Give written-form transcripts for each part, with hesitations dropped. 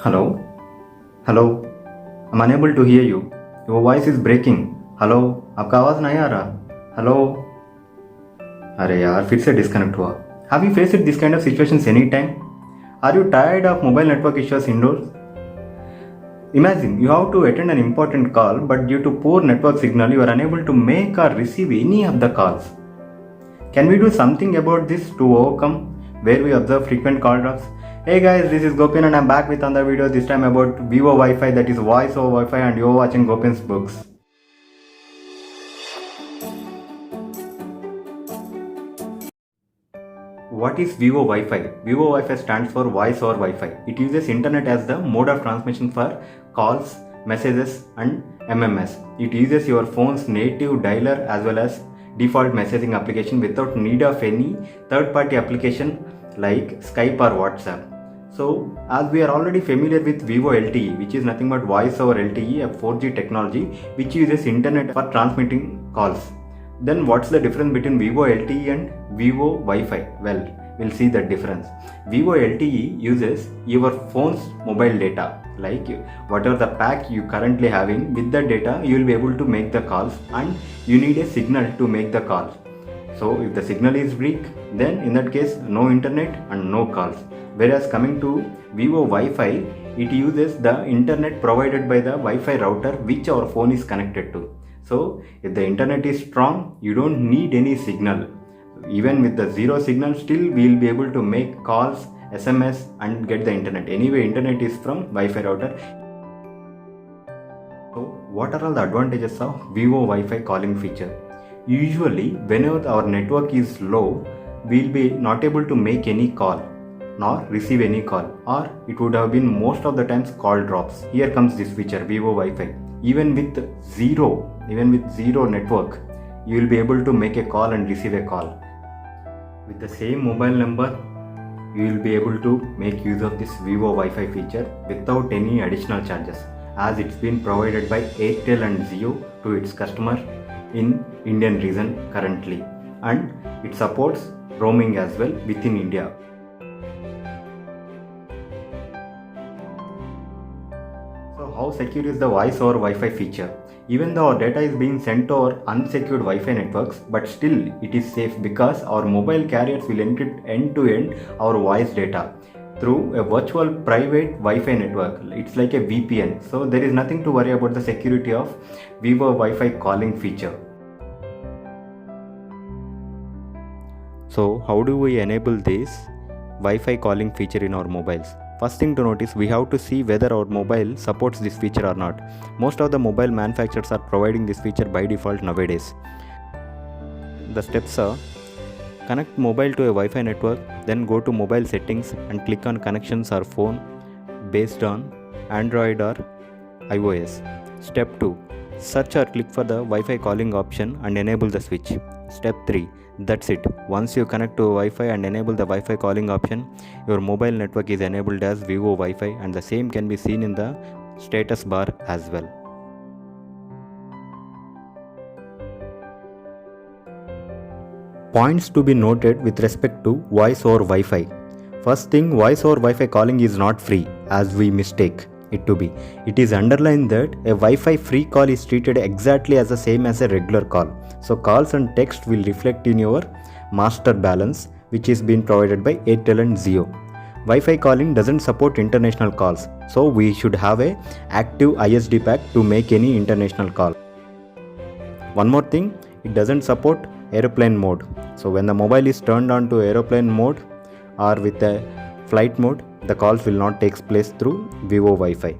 Hello hello. I'm unable to hear you. Your voice is breaking. Hello, आपका आवाज़ नहीं आ रहा। हेलो। अरे यार, फिर से डिस्कनेक्ट हुआ। Have you faced this kind of situations any time? Are you tired of mobile network issues indoors? Imagine you have to attend an important call, but due to poor network signal, you are unable to make or receive any of the calls. Can we do something about this to overcome where we observe frequent call drops? Hey guys, this is Gopin and I'm back with another video, this time about Vivo Wi-Fi, that is voice over Wi-Fi, and you're watching Gopin's Books. What is Vivo Wi-Fi? Vivo Wi-Fi stands for voice over Wi-Fi. It uses internet as the mode of transmission for calls, messages and MMS. It uses your phone's native dialer as well as default messaging application without need of any third-party application like Skype or WhatsApp. So, as we are already familiar with Vivo LTE, which is nothing but voice over LTE, a 4G technology which uses internet for transmitting calls. Then what's the difference between Vivo LTE and Vivo Wi-Fi? Well, we'll see the difference. Vivo LTE uses your phone's mobile data, like whatever the pack you currently having. With the data, you will be able to make the calls, and you need a signal to make the calls. So if the signal is weak, then in that case no internet and no calls. Whereas coming to Vivo Wi-Fi, it uses the internet provided by the Wi-Fi router which our phone is connected to. So if the internet is strong, you don't need any signal. Even with the zero signal, still we will be able to make calls, SMS and get the internet. Anyway, internet is from Wi-Fi router. So what are all the advantages of Vivo Wi-Fi calling feature? Usually whenever our network is low, we will be not able to make any call nor receive any call, or it would have been most of the times call drops. Here comes this feature, Vivo Wi-Fi. Even with zero network, you will be able to make a call and receive a call. With the same mobile number, you will be able to make use of this Vivo Wi-Fi feature without any additional charges, as it's been provided by Airtel and Jio to its customer in Indian region currently, and it supports roaming as well within India. So how secure is the voice over Wi-Fi feature? Even though our data is being sent over unsecured Wi-Fi networks, but still it is safe because our mobile carriers will encrypt end-to-end our voice data through a virtual private Wi-Fi network. It's like a VPN. So there is nothing to worry about the security of Vivo Wi-Fi calling feature. So how do we enable this Wi-Fi calling feature in our mobiles? First thing to notice, we have to see whether our mobile supports this feature or not. Most of the mobile manufacturers are providing this feature by default nowadays. The steps are: connect mobile to a Wi-Fi network, then go to mobile settings and click on connections or phone based on Android or iOS. Step 2. Search or click for the Wi-Fi calling option and enable the switch. Step 3. That's it. Once you connect to Wi-Fi and enable the Wi-Fi calling option, your mobile network is enabled as Vivo Wi-Fi, and the same can be seen in the status bar as well. Points to be noted with respect to voice over Wi-Fi. First thing, voice over Wi-Fi calling is not free, as we mistake it to be. It is underlined that a Wi-Fi free call is treated exactly as the same as a regular call. So calls and text will reflect in your master balance, which is being provided by Airtel and Jio. Wi-Fi calling doesn't support international calls, so we should have a active ISD pack to make any international call. One more thing, it doesn't support aeroplane mode. So when the mobile is turned on to aeroplane mode or with a flight mode, the calls will not take place through Vivo Wi-Fi.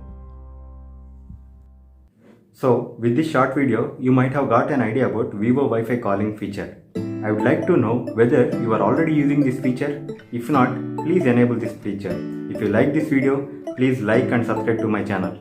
So with this short video, you might have got an idea about Vivo Wi-Fi calling feature. I would like to know whether you are already using this feature. If not, please enable this feature. If you like this video, please like and subscribe to my channel.